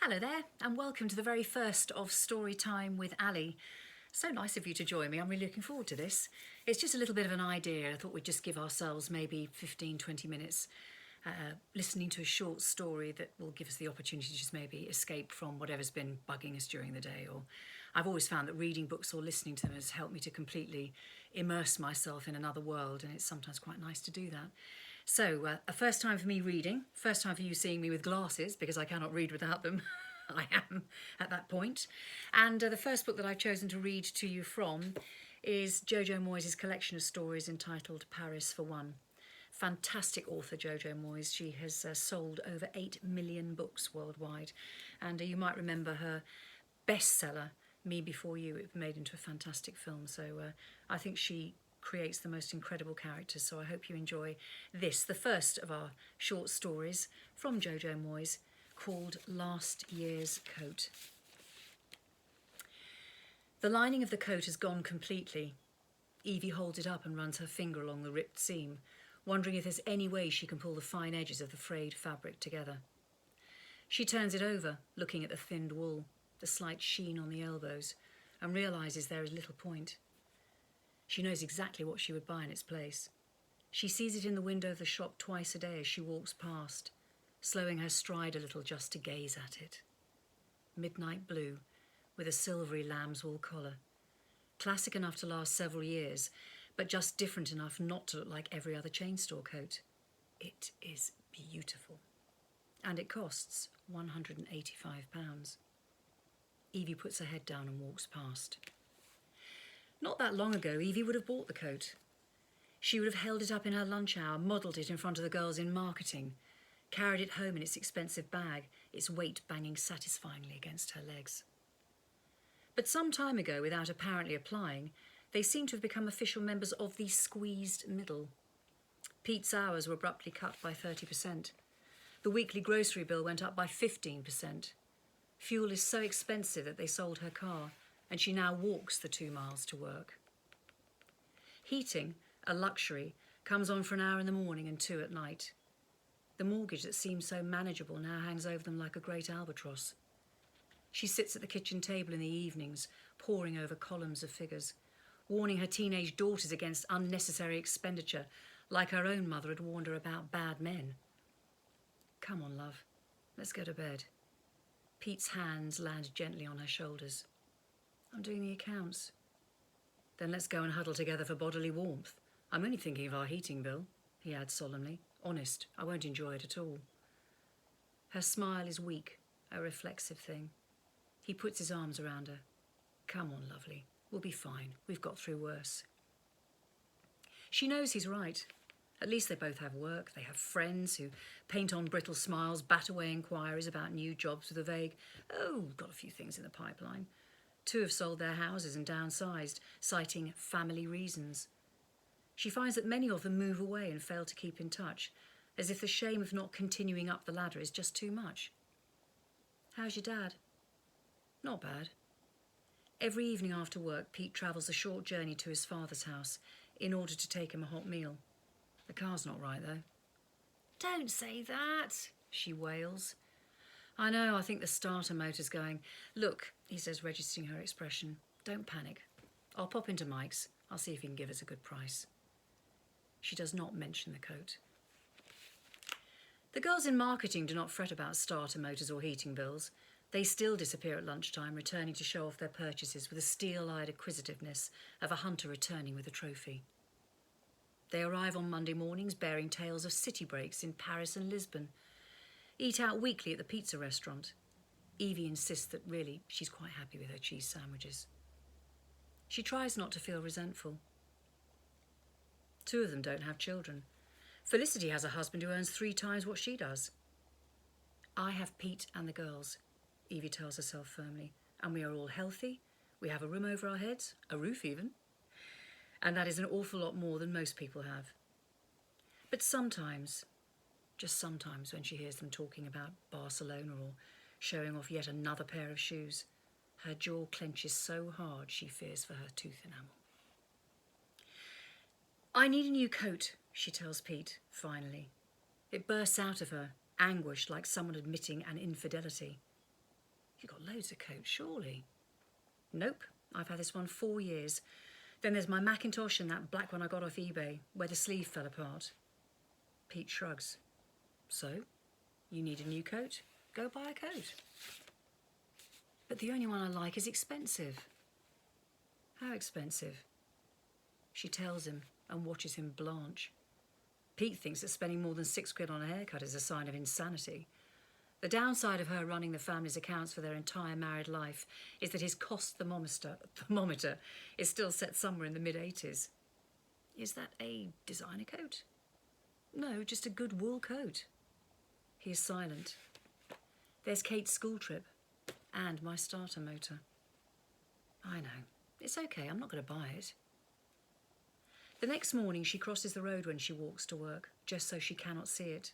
Hello there, and welcome to the very first of Storytime with Ali. So nice of you to join me. I'm really looking forward to this. It's just a little bit of an idea. I thought we'd just give ourselves maybe 15-20 minutes listening to a short story that will give us the opportunity to just maybe escape from whatever's been bugging us during the day. Or I've always found that reading books or listening to them has helped me to completely immerse myself in another world, and it's sometimes quite nice to do that. So, a first time for me reading, first time for you seeing me with glasses, because I cannot read without them. I am at that point. And the first book that I've chosen to read to you from is JoJo Moyes' collection of stories entitled Paris for One. Fantastic author, JoJo Moyes. She has sold over 8 million books worldwide. And you might remember her bestseller, Me Before You. It was made into a fantastic film. So I think she creates the most incredible characters. So I hope you enjoy this, the first of our short stories from JoJo Moyes, called Last Year's Coat. The lining of the coat has gone completely. Evie holds it up and runs her finger along the ripped seam, wondering if there's any way she can pull the fine edges of the frayed fabric together. She turns it over, looking at the thinned wool, the slight sheen on the elbows, and realises there is little point. She knows exactly what she would buy in its place. She sees it in the window of the shop twice a day as she walks past, slowing her stride a little just to gaze at it. Midnight blue, with a silvery lamb's wool collar. Classic enough to last several years, but just different enough not to look like every other chain store coat. It is beautiful. And it costs £185. Evie puts her head down and walks past. Not that long ago, Evie would have bought the coat. She would have held it up in her lunch hour, modelled it in front of the girls in marketing, carried it home in its expensive bag, its weight banging satisfyingly against her legs. But some time ago, without apparently applying, they seemed to have become official members of the squeezed middle. Pete's hours were abruptly cut by 30%. The weekly grocery bill went up by 15%. Fuel is so expensive that they sold her car, and she now walks the 2 miles to work. Heating, a luxury, comes on for an hour in the morning and 2 at night. The mortgage that seemed so manageable now hangs over them like a great albatross. She sits at the kitchen table in the evenings, poring over columns of figures, warning her teenage daughters against unnecessary expenditure, like her own mother had warned her about bad men. Come on, love, let's go to bed. Pete's hands land gently on her shoulders. I'm doing the accounts. Then let's go and huddle together for bodily warmth. I'm only thinking of our heating bill, he adds solemnly. Honest, I won't enjoy it at all. Her smile is weak, a reflexive thing. He puts his arms around her. Come on, lovely. We'll be fine. We've got through worse. She knows he's right. At least they both have work. They have friends who paint on brittle smiles, bat away inquiries about new jobs with a vague, "Oh, got a few things in the pipeline." 2 have sold their houses and downsized, citing family reasons. She finds that many of them move away and fail to keep in touch, as if the shame of not continuing up the ladder is just too much. How's your dad? Not bad. Every evening after work, Pete travels a short journey to his father's house in order to take him a hot meal. The car's not right, though. Don't say that, she wails. I know, I think the starter motor's going. Look, he says, registering her expression. Don't panic. I'll pop into Mike's. I'll see if he can give us a good price. She does not mention the coat. The girls in marketing do not fret about starter motors or heating bills. They still disappear at lunchtime, returning to show off their purchases with the steel-eyed acquisitiveness of a hunter returning with a trophy. They arrive on Monday mornings bearing tales of city breaks in Paris and Lisbon. Eat out weekly at the pizza restaurant. Evie insists that really she's quite happy with her cheese sandwiches. She tries not to feel resentful. 2 of them don't have children. Felicity has a husband who earns 3 times what she does. I have Pete and the girls, Evie tells herself firmly, and we are all healthy. We have a room over our heads, a roof even. And that is an awful lot more than most people have. But sometimes, just sometimes, when she hears them talking about Barcelona or showing off yet another pair of shoes, her jaw clenches so hard she fears for her tooth enamel. I need a new coat, she tells Pete, finally. It bursts out of her, anguished like someone admitting an infidelity. You've got loads of coats, surely. Nope, I've had this one 4 years. Then there's my Macintosh and that black one I got off eBay, where the sleeve fell apart. Pete shrugs. So, you need a new coat? Go buy a coat. But the only one I like is expensive. How expensive? She tells him and watches him blanch. Pete thinks that spending more than £6 on a haircut is a sign of insanity. The downside of her running the family's accounts for their entire married life is that his cost thermometer is still set somewhere in the mid-80s. Is that a designer coat? No, just a good wool coat. He is silent. There's Kate's school trip and my starter motor. I know. It's okay, I'm not going to buy it. The next morning she crosses the road when she walks to work, just so she cannot see it.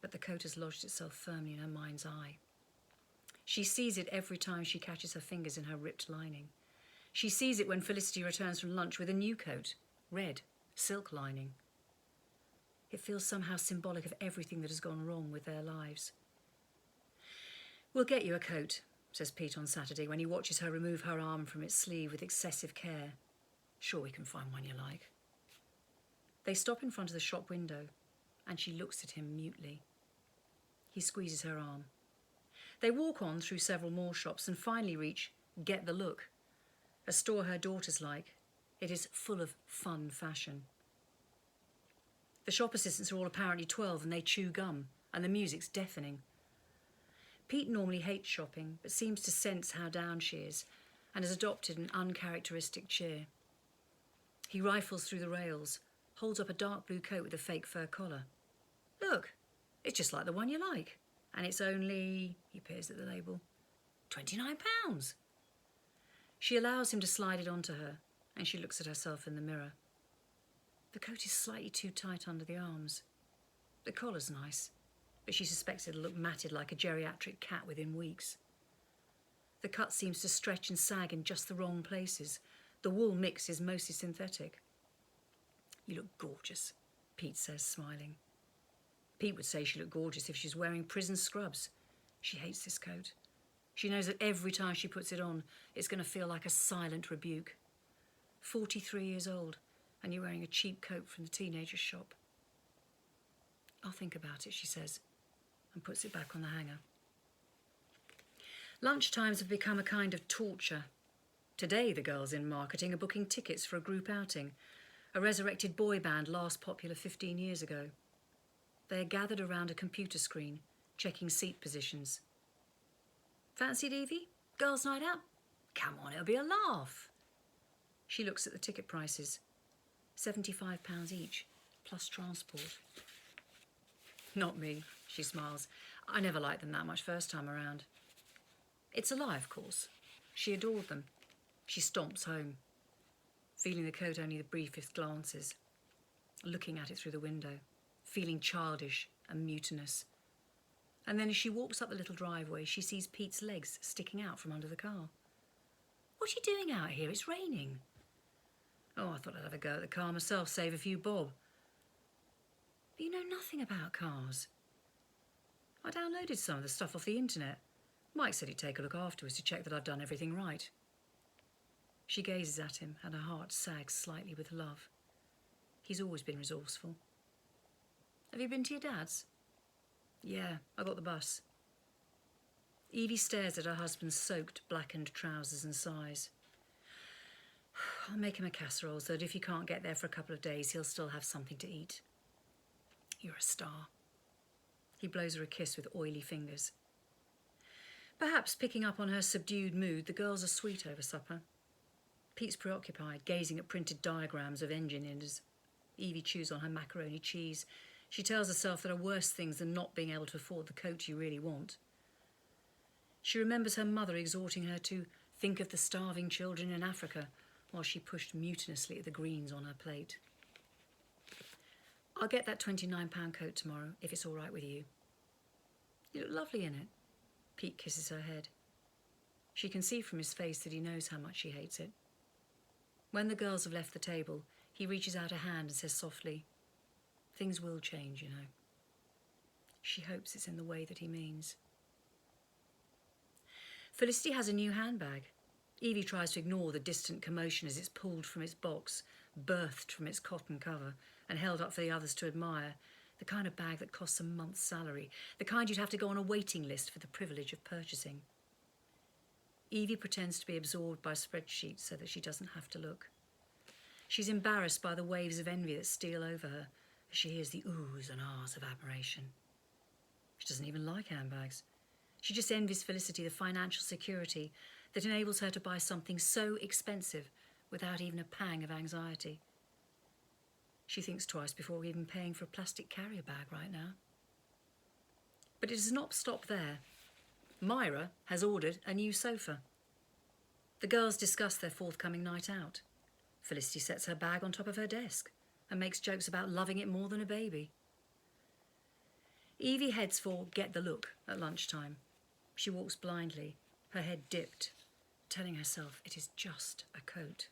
But the coat has lodged itself firmly in her mind's eye. She sees it every time she catches her fingers in her ripped lining. She sees it when Felicity returns from lunch with a new coat, red, silk lining. It feels somehow symbolic of everything that has gone wrong with their lives. We'll get you a coat, says Pete on Saturday when he watches her remove her arm from its sleeve with excessive care. Sure, we can find one you like. They stop in front of the shop window, and she looks at him mutely. He squeezes her arm. They walk on through several more shops and finally reach Get the Look, a store her daughters like. It is full of fun fashion. The shop assistants are all apparently 12 and they chew gum, and the music's deafening. Pete normally hates shopping, but seems to sense how down she is and has adopted an uncharacteristic cheer. He rifles through the rails, holds up a dark blue coat with a fake fur collar. Look, it's just like the one you like. And it's only, he peers at the label, £29. She allows him to slide it onto her, and she looks at herself in the mirror. The coat is slightly too tight under the arms. The collar's nice, but she suspects it'll look matted like a geriatric cat within weeks. The cut seems to stretch and sag in just the wrong places. The wool mix is mostly synthetic. You look gorgeous, Pete says, smiling. Pete would say she looked gorgeous if she's wearing prison scrubs. She hates this coat. She knows that every time she puts it on, it's going to feel like a silent rebuke. 43 years old, and you're wearing a cheap coat from the teenager's shop. I'll think about it, she says, and puts it back on the hanger. Lunchtimes have become a kind of torture. Today, the girls in marketing are booking tickets for a group outing, a resurrected boy band last popular 15 years ago. They are gathered around a computer screen, checking seat positions. Fancied, Evie? Girls' night out? Come on, it'll be a laugh. She looks at the ticket prices. £75 each, plus transport. Not me, she smiles. I never liked them that much first time around. It's a lie, of course. She adored them. She stomps home, feeling the coat only the briefest glances, looking at it through the window, feeling childish and mutinous. And then as she walks up the little driveway, she sees Pete's legs sticking out from under the car. What are you doing out here? It's raining. Oh, I thought I'd have a go at the car myself, save a few bob. But you know nothing about cars. I downloaded some of the stuff off the internet. Mike said he'd take a look afterwards to check that I've done everything right. She gazes at him and her heart sags slightly with love. He's always been resourceful. Have you been to your dad's? Yeah, I got the bus. Evie stares at her husband's soaked, blackened trousers and sighs. I'll make him a casserole so that if you can't get there for a couple of days, he'll still have something to eat. You're a star. He blows her a kiss with oily fingers. Perhaps picking up on her subdued mood, the girls are sweet over supper. Pete's preoccupied, gazing at printed diagrams of engine inders. Evie chews on her macaroni cheese. She tells herself there are worse things than not being able to afford the coat you really want. She remembers her mother exhorting her to think of the starving children in Africa while she pushed mutinously at the greens on her plate. I'll get that £29 coat tomorrow, if it's all right with you. You look lovely in it. Pete kisses her head. She can see from his face that he knows how much she hates it. When the girls have left the table, he reaches out a hand and says softly, "Things will change, you know." She hopes it's in the way that he means. Felicity has a new handbag. Evie tries to ignore the distant commotion as it's pulled from its box, birthed from its cotton cover, and held up for the others to admire. The kind of bag that costs a month's salary, the kind you'd have to go on a waiting list for the privilege of purchasing. Evie pretends to be absorbed by spreadsheets so that she doesn't have to look. She's embarrassed by the waves of envy that steal over her as she hears the oohs and ahs of admiration. She doesn't even like handbags. She just envies Felicity the financial security that enables her to buy something so expensive without even a pang of anxiety. She thinks twice before even paying for a plastic carrier bag right now. But it does not stop there. Myra has ordered a new sofa. The girls discuss their forthcoming night out. Felicity sets her bag on top of her desk and makes jokes about loving it more than a baby. Evie heads for Get the Look at lunchtime. She walks blindly, her head dipped, telling herself it is just a coat.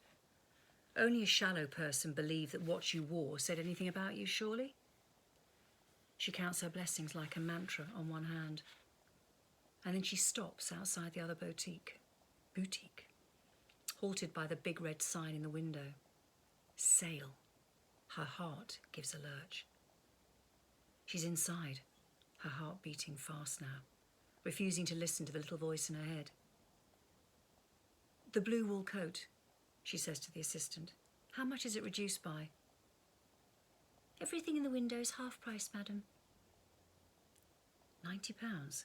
Only a shallow person believed that what you wore said anything about you, surely? She counts her blessings like a mantra on one hand. And then she stops outside the other boutique, halted by the big red sign in the window. Sale. Her heart gives a lurch. She's inside, her heart beating fast now, refusing to listen to the little voice in her head. The blue wool coat, she says to the assistant. How much is it reduced by? Everything in the window is half price, madam. £90.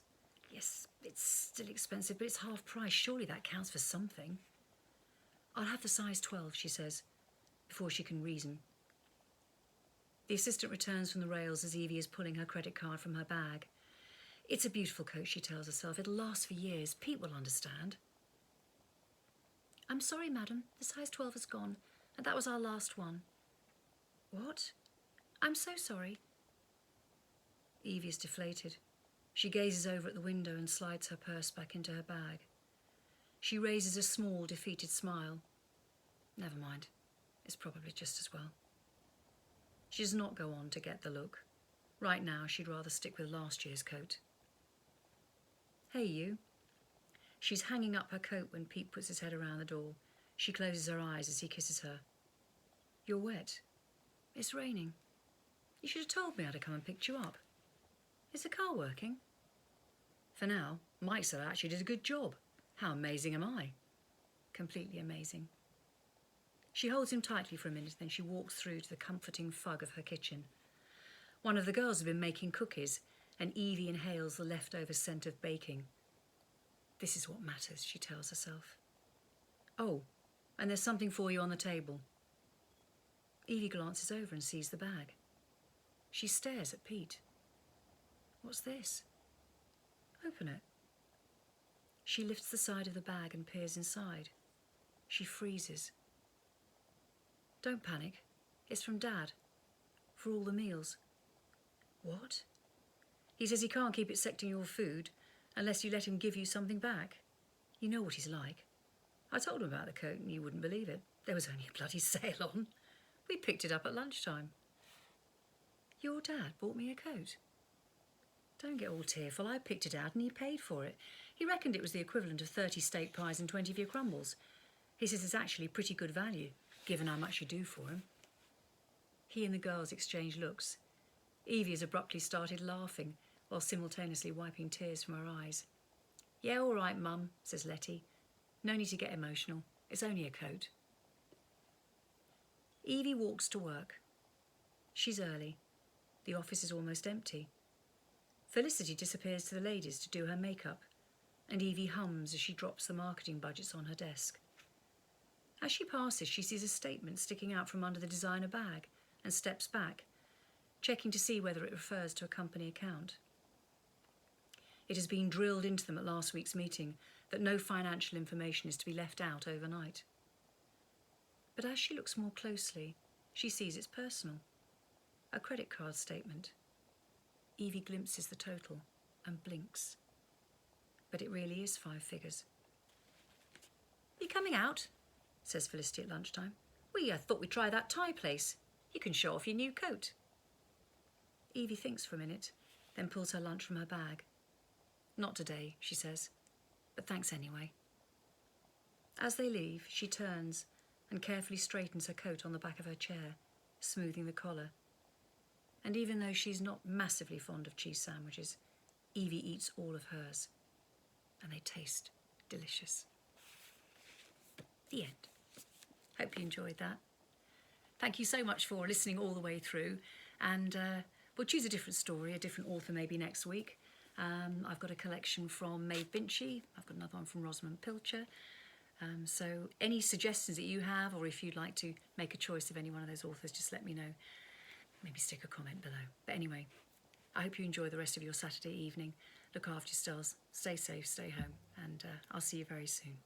Yes, it's still expensive, but it's half price. Surely that counts for something. I'll have the size 12, she says, before she can reason. The assistant returns from the rails as Evie is pulling her credit card from her bag. It's a beautiful coat, she tells herself. It'll last for years. Pete will understand. I'm sorry, madam. The size 12 is gone, and that was our last one. What? I'm so sorry. Evie is deflated. She gazes over at the window and slides her purse back into her bag. She raises a small, defeated smile. Never mind. It's probably just as well. She does not go on to Get the Look. Right now, she'd rather stick with last year's coat. Hey, you. She's hanging up her coat when Pete puts his head around the door. She closes her eyes as he kisses her. You're wet. It's raining. You should have told me I'd have come and picked you up. Is the car working? For now, Mike said I actually did a good job. How amazing am I? Completely amazing. She holds him tightly for a minute, then she walks through to the comforting fug of her kitchen. One of the girls has been making cookies, and Evie inhales the leftover scent of baking. This is what matters, she tells herself. Oh, and there's something for you on the table. Evie glances over and sees the bag. She stares at Pete. What's this? Open it. She lifts the side of the bag and peers inside. She freezes. Don't panic. It's from Dad. For all the meals. What? He says he can't keep accepting your food unless you let him give you something back. You know what he's like. I told him about the coat and you wouldn't believe it. There was only a bloody sale on. We picked it up at lunchtime. Your dad bought me a coat. Don't get all tearful. I picked it out and he paid for it. He reckoned it was the equivalent of 30 steak pies and 20 of your crumbles. He says it's actually pretty good value, given how much you do for him. He and the girls exchange looks. Evie has abruptly started laughing while simultaneously wiping tears from her eyes. Yeah, all right, Mum, says Letty. No need to get emotional. It's only a coat. Evie walks to work. She's early. The office is almost empty. Felicity disappears to the ladies to do her makeup, and Evie hums as she drops the marketing budgets on her desk. As she passes, she sees a statement sticking out from under the designer bag and steps back, checking to see whether it refers to a company account. It has been drilled into them at last week's meeting that no financial information is to be left out overnight. But as she looks more closely, she sees it's personal. A credit card statement. Evie glimpses the total and blinks. But it really is 5 figures. You coming out? Says Felicity at lunchtime. We thought we'd try that Thai place. You can show off your new coat. Evie thinks for a minute, then pulls her lunch from her bag. Not today, she says. but thanks anyway. As they leave, she turns and carefully straightens her coat on the back of her chair, smoothing the collar. And even though she's not massively fond of cheese sandwiches, Evie eats all of hers, and they taste delicious. The end. Hope you enjoyed that. Thank you so much for listening all the way through, and we'll choose a different story, a different author maybe next week. I've got a collection from Maeve Binchy, I've got another one from Rosamund Pilcher. So any suggestions that you have, or if you'd like to make a choice of any one of those authors, just let me know. Maybe stick a comment below. But anyway, I hope you enjoy the rest of your Saturday evening. Look after yourselves, stay safe, stay home, and I'll see you very soon.